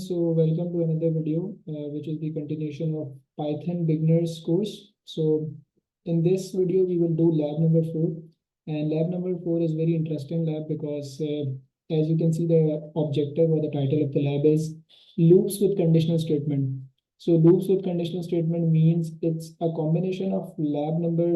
So welcome to another video, which is the continuation of Python beginners course. So in this video, we will do lab number 4, and lab number 4 is very interesting lab because as you can see, the objective or the title of the lab is loops with conditional statement. So loops with conditional statement means it's a combination of lab number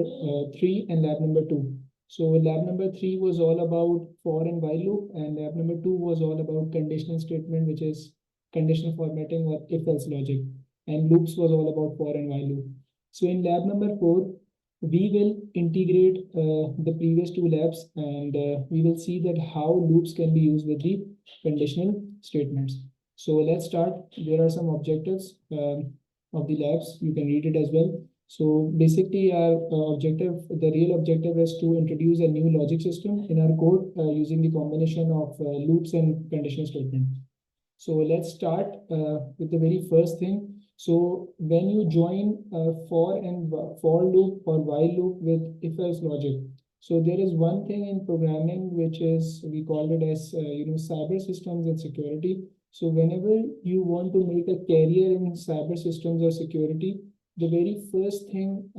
3 and lab number 2. So lab number 3 was all about for and while loop, and lab number 2 was all about conditional statement, which is conditional formatting or if-else logic. And loops was all about for and while loop. So in lab number 4, we will integrate the previous two labs, and we will see that how loops can be used with the conditional statements. So let's start. There are some objectives of the labs. You can read it as well. So basically our the real objective is to introduce a new logic system in our code using the combination of loops and conditional statement. So let's start with the very first thing. So when you join for loop or while loop with if-else logic, so there is one thing in programming which is, we call it as cyber systems and security. So whenever you want to make a career in cyber systems or security, the very first thing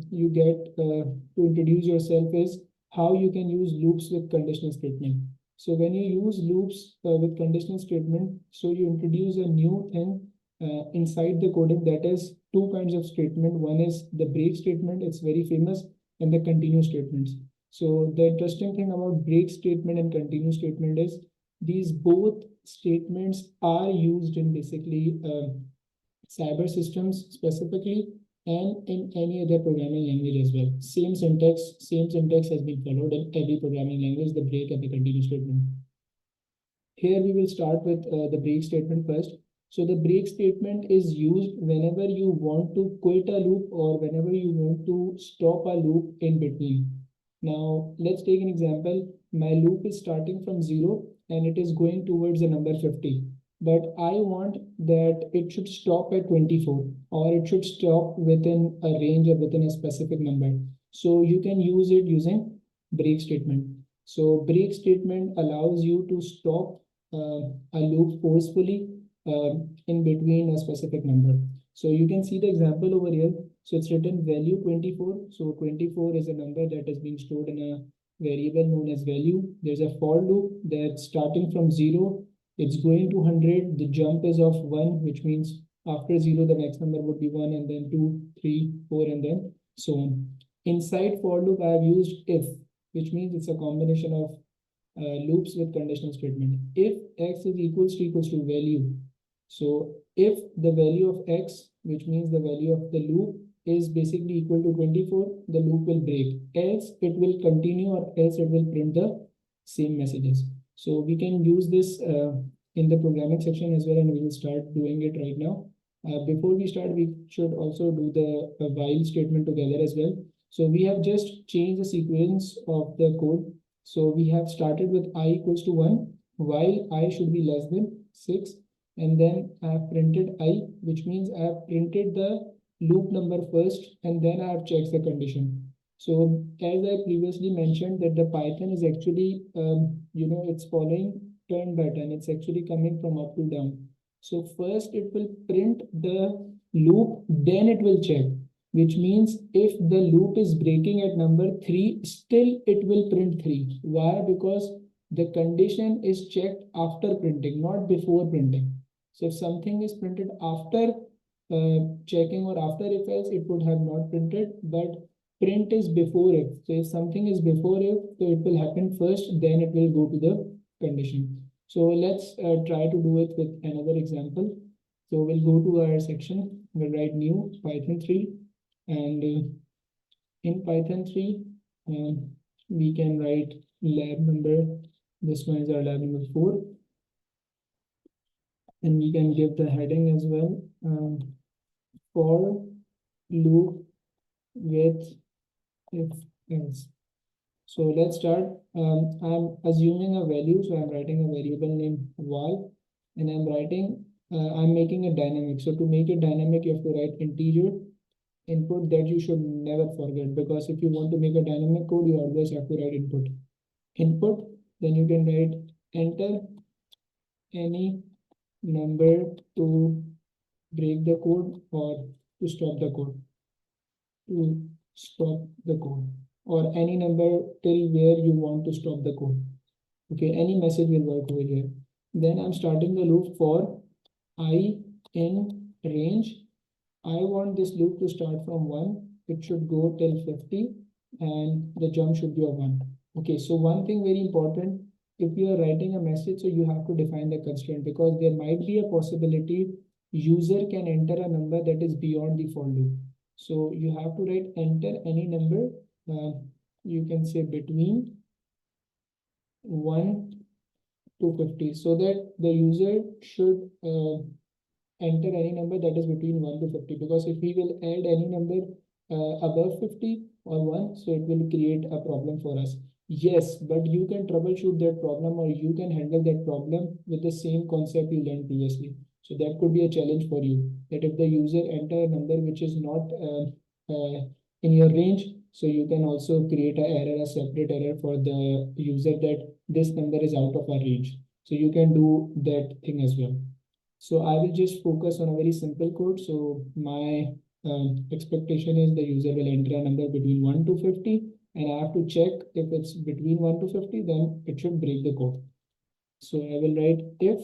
you get to introduce yourself is how you can use loops with conditional statement. So when you use loops with conditional statement, so you introduce a new thing inside the coding, that is two kinds of statement. One is the break statement, it's very famous, and the continue statements. So the interesting thing about break statement and continue statement is these both statements are used in basically cyber systems specifically, and in any other programming language as well. Same syntax has been followed in every programming language, the break and the continue statement. Here we will start with the break statement first. So the break statement is used whenever you want to quit a loop or whenever you want to stop a loop in between. Now let's take an example. My loop is starting from 0 and it is going towards the number 50. But I want that it should stop at 24 or it should stop within a range or within a specific number. So you can use it using break statement. So break statement allows you to stop a loop forcefully in between a specific number. So you can see the example over here. So it's written value 24. So 24 is a number that is being stored in a variable known as value. There's a for loop that's starting from 0. It's going to 100. The jump is of 1, which means after 0, the next number would be 1, and then 2, 3, 4, and then so on. Inside for loop, I have used if, which means it's a combination of loops with conditional statement. If x is equals to value, so if the value of x, which means the value of the loop, is basically equal to 24, the loop will break. Else it will continue, or else it will print the same messages. So we can use this in the programming section as well, and we will start doing it right now. Before we start, we should also do the while statement together as well. So we have just changed the sequence of the code. So we have started with I equals to 1, while I should be less than 6. And then I have printed I, which means I have printed the loop number first, and then I have checked the condition. So as I previously mentioned that the Python is actually, it's following turn by turn. It's actually coming from up to down. So first it will print the loop, then it will check, which means if the loop is breaking at number 3, still it will print 3. Why? Because the condition is checked after printing, not before printing. So if something is printed after checking or after if else, it would have not printed, but print is before if. So if something is before if, so it will happen first, then it will go to the condition. So let's try to do it with another example. So we'll go to our section, we'll write new Python 3, and in Python 3, we can write lab number, this one is our lab number 4, and we can give the heading as well, for loop with if else. So let's start. I'm assuming a value, so I'm writing a variable name y, and I'm making it dynamic. So to make it dynamic, you have to write integer input. That you should never forget, because if you want to make a dynamic code, you always have to write input. Then you can write enter any number to break the code or to stop the code, to stop the code, or any number till where you want to stop the code. Okay, any message will work over here. Then I'm starting the loop for I in range. I want this loop to start from 1. It should go till 50 and the jump should be a 1. Okay, so one thing very important, if you are writing a message, so you have to define the constraint, because there might be a possibility user can enter a number that is beyond the for loop. So you have to write enter any number, you can say between 1 to 50, so that the user should enter any number that is between 1 to 50, because if we will add any number above 50 or 1, so it will create a problem for us. Yes, but you can troubleshoot that problem, or you can handle that problem with the same concept you learned previously. So that could be a challenge for you, that if the user enter a number which is not in your range, so you can also create a error, a separate error for the user, that this number is out of our range. So you can do that thing as well. So I will just focus on a very simple code. So my expectation is the user will enter a number between 1 to 50, and I have to check if it's between 1 to 50, then it should break the code. So I will write if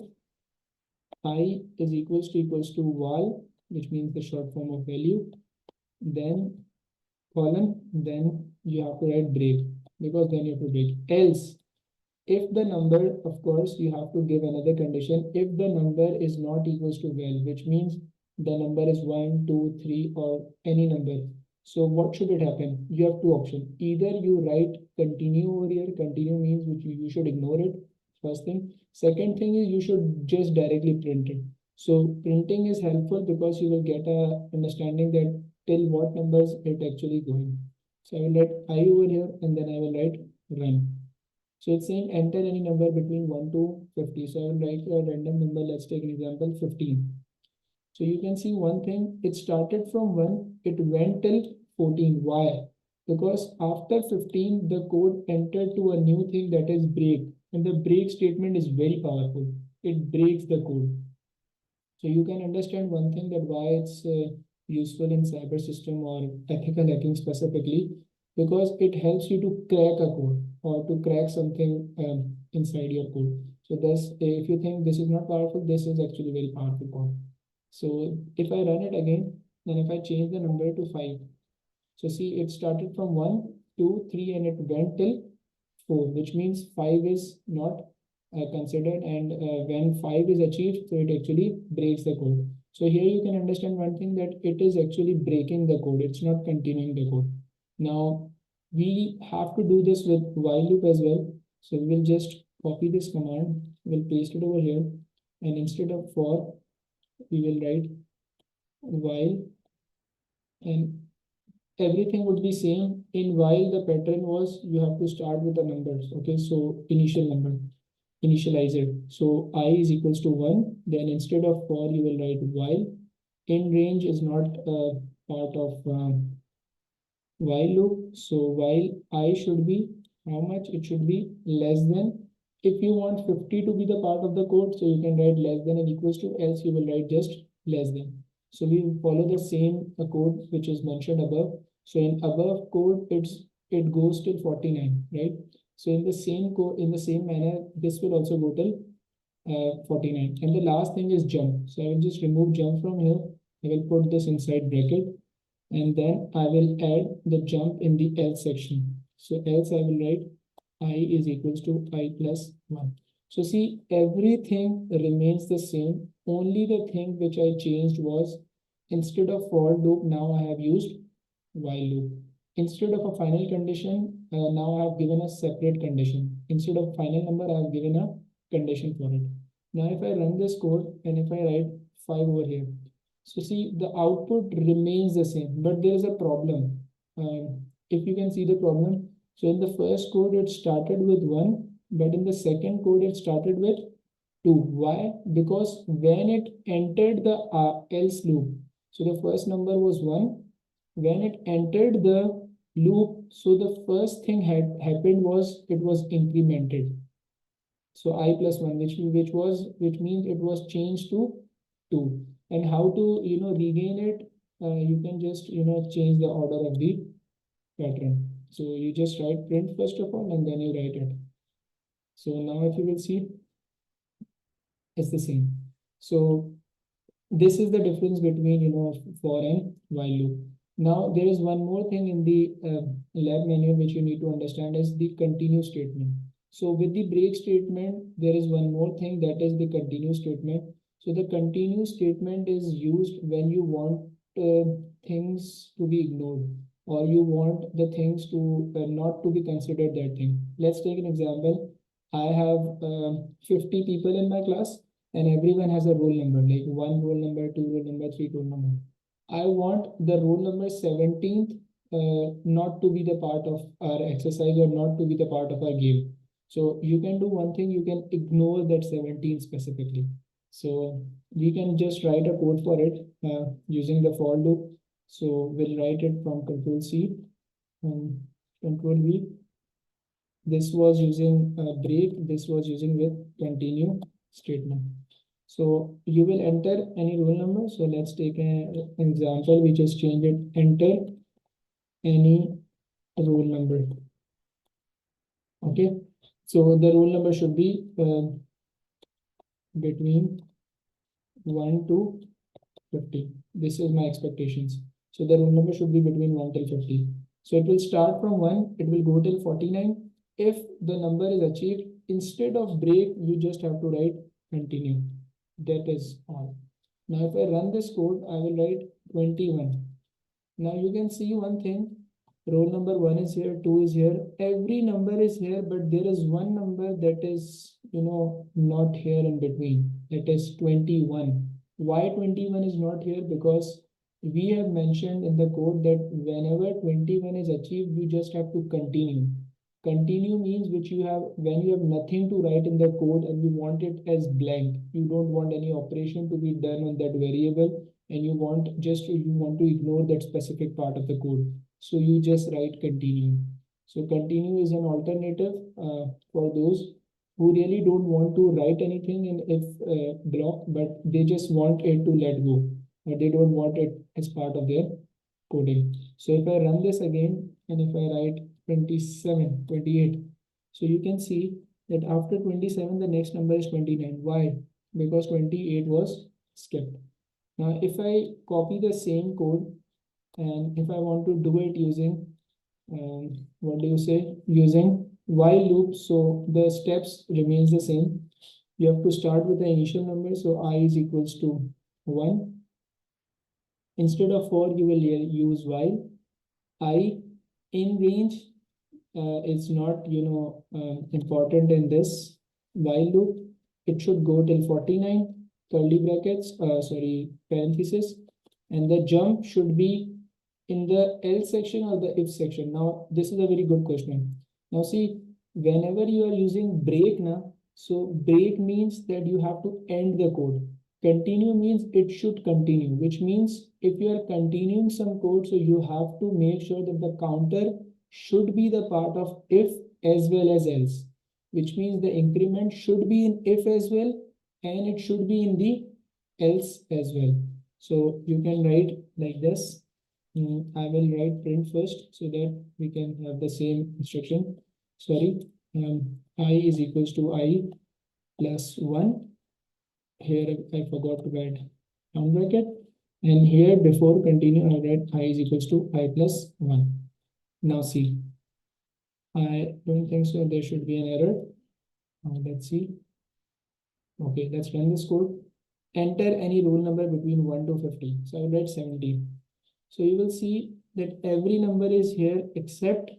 I is equals to val, which means the short form of value, then colon, then you have to write break, because then you have to break. Else, if the number, of course, you have to give another condition. If the number is not equals to val, which means the number is 1, 2, 3, or any number. So what should it happen? You have two options. Either you write continue over here. Continue means which you should ignore it. First thing. Second thing is you should just directly print it. So printing is helpful because you will get a understanding that till what numbers it actually going. So I will write I over here, and then I will write run. So it's saying enter any number between 1 to 50. So I will write a random number. Let's take an example 15. So you can see one thing, it started from 1, it went till 14. Why? Because after 15, the code entered to a new thing, that is break. And the break statement is very powerful. It breaks the code. So you can understand one thing, that why it's useful in cyber system or ethical hacking specifically, because it helps you to crack a code or to crack something inside your code. So thus, if you think this is not powerful, this is actually very powerful code. So if I run it again, then if I change the number to 5, so see it started from 1, 2, 3, and it went till 4, which means 5 is not considered, and when 5 is achieved, so it actually breaks the code. So here you can understand one thing, that it is actually breaking the code, it's not continuing the code. Now we have to do this with while loop as well. So we will just copy this command, we'll paste it over here, and instead of for, we will write while, and everything would be same. In while, the pattern was you have to start with the numbers. Okay, so initial number, initialize it. So I is equals to 1. Then instead of for, you will write while. In range is not part of while loop. So while I should be how much? It should be less than. If you want 50 to be the part of the code, so you can write less than and equals to, else you will write just less than. So we follow the same code which is mentioned above. So in above code, it goes till 49, right? So in the same code, in the same manner, this will also go till 49. And the last thing is jump. So I will just remove jump from here. I will put this inside bracket, and then I will add the jump in the else section. So else I will write I is equals to I plus 1. So see, everything remains the same. Only the thing which I changed was, instead of for loop, now I have used while loop. Instead of a final condition, now I have given a separate condition. Instead of final number, I have given a condition for it. Now if I run this code and if I write 5 over here, so see the output remains the same, but there is a problem. If you can see the problem, so in the first code it started with 1, but in the second code it started with 2. Why? Because when it entered the else loop, so the first number was 1. When it entered the loop, so the first thing had happened was it was incremented. So I plus 1, which means it was changed to 2. And how to regain it? You can just change the order of the pattern. So you just write print first of all, and then you write it. So now if you will see, it's the same. So this is the difference between for and while loop. Now there is one more thing in the lab manual which you need to understand is the continue statement. So with the break statement, there is one more thing, that is the continue statement. So the continue statement is used when you want things to be ignored, or you want the things to not to be considered that thing. Let's take an example. I have 50 people in my class, and everyone has a roll number, like one roll number, two roll number, three roll number. I want the roll number 17th not to be the part of our exercise, or not to be the part of our game. So you can do one thing, you can ignore that 17 specifically. So we can just write a code for it using the for loop. So we'll write it from Control C and Control V. This was using break, this was using with continue statement. So you will enter any roll number. So let's take an example. We just change it, enter any roll number. Okay. So the roll number should be between 1 to 50. This is my expectations. So the roll number should be between 1 till 50. So it will start from 1, it will go till 49. If the number is achieved, instead of break, you just have to write continue. That is all. Now if I run this code, I will write 21. Now you can see one thing, roll number 1 is here, 2 is here, every number is here, but there is one number that is, not here in between. That is 21. Why 21 is not here? Because we have mentioned in the code that whenever 21 is achieved, you just have to continue. Continue means which you have when you have nothing to write in the code and you want it as blank. You don't want any operation to be done on that variable, and you want to ignore that specific part of the code. So you just write continue. So continue is an alternative for those who really don't want to write anything in if block, but they just want it to let go, or they don't want it as part of their coding. So if I run this again, and if I write 27, 28, so you can see that after 27, the next number is 29. Why? Because 28 was skipped. Now, if I copy the same code, and if I want to do it using, what do you say, using while loop, so the steps remains the same. You have to start with the initial number, so I is equals to 1. Instead of 4, you will use while. I in range is not, important in this while loop. It should go till 49, curly brackets, parenthesis, and the jump should be in the else section or the if section. Now, this is a very good question. Now, see, whenever you are using break now, so break means that you have to end the code. Continue means it should continue, which means if you are continuing some code, so you have to make sure that the counter should be the part of if as well as else, which means the increment should be in if as well, and it should be in the else as well. So you can write like this. I will write print first so that we can have the same instruction. Sorry, I is equals to I plus 1. Here I forgot to write round bracket, and here before continue I write I is equals to I plus 1. Now see, I don't think so there should be an error. Let's see. Okay, let's run this code. Enter any roll number between 1 to 50. So I will write 17. So you will see that every number is here except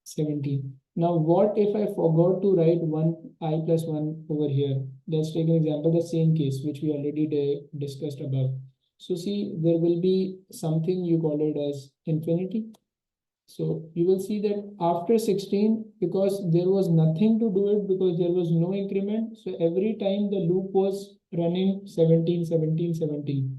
17. Now, what if I forgot to write I plus 1 over here? Let's take an example, the same case which we already discussed above. So see, there will be something you call it as infinity. So you will see that after 16, because there was nothing to do it, because there was no increment. So every time the loop was running 17, 17, 17.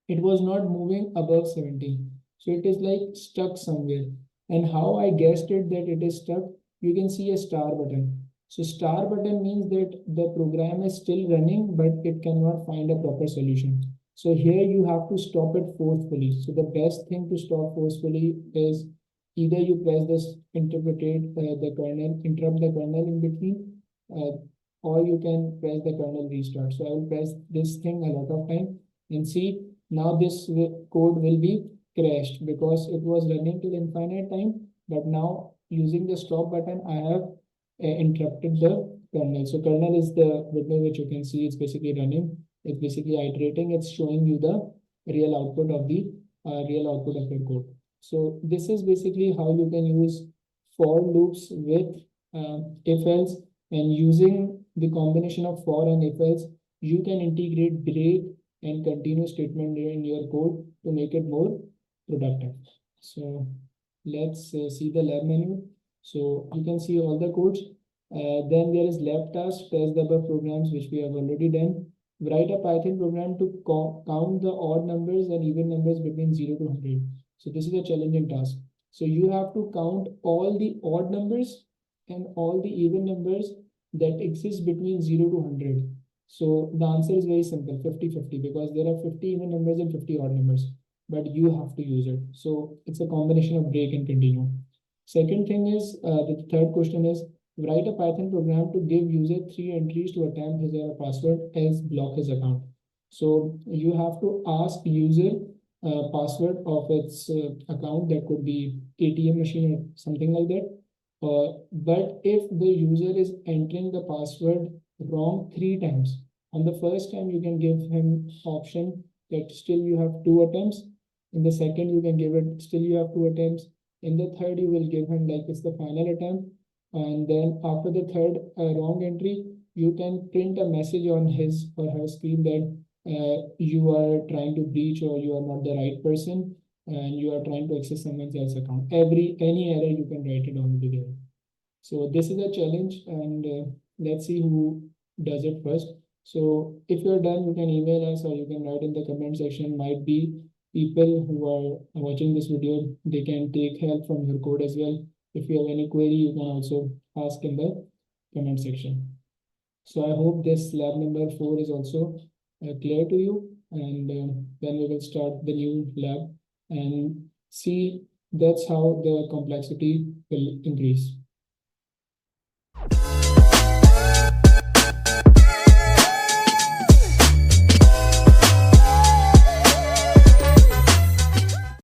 It was not moving above 17. So it is like stuck somewhere. And how I guessed it that it is stuck, you can see a star button. So star button means that the program is still running, but it cannot find a proper solution. So here you have to stop it forcefully. So the best thing to stop forcefully is either you press this the kernel, interrupt the kernel in between, uh, or you can press the kernel restart. So I will press this thing a lot of time and see now this code will be crashed because it was running till infinite time, but now using the stop button, I have interrupted the kernel. So kernel is the window which you can see it's basically running. It's basically iterating. It's showing you the real output of the real output of your code. So this is basically how you can use for loops with if else, and using the combination of for and if else, you can integrate break and continue statement in your code to make it more productive. So let's see the lab menu. So you can see all the codes. Then there is lab task, test the above programs, which we have already done. Write a Python program to count the odd numbers and even numbers between 0 to 100. So this is a challenging task. So you have to count all the odd numbers and all the even numbers that exist between 0 to 100. So the answer is very simple, 50-50, because there are 50 even numbers and 50 odd numbers, but you have to use it. So it's a combination of break and continue. Second thing is, the third question is, write a Python program to give user 3 entries to attempt his or her password, else block his account. So you have to ask user password of its account. That could be ATM machine or something like that. But if the user is entering the password wrong 3 times, on the first time you can give him option that still you have 2 attempts. In the second, you can give it still you have 2 attempts. In the third, you will give him like it's the final attempt. And then after the third wrong entry, you can print a message on his or her screen that you are trying to breach or you are not the right person and you are trying to access someone else's account. Any error you can write it on there. So this is a challenge, and let's see who does it first. So if you're done, you can email us or you can write in the comment section. Might be people who are watching this video, they can take help from your code as well. If you have any query, you can also ask in the comment section. So I hope this lab number 4 is also clear to you, and then we will start the new lab and see that's how the complexity will increase.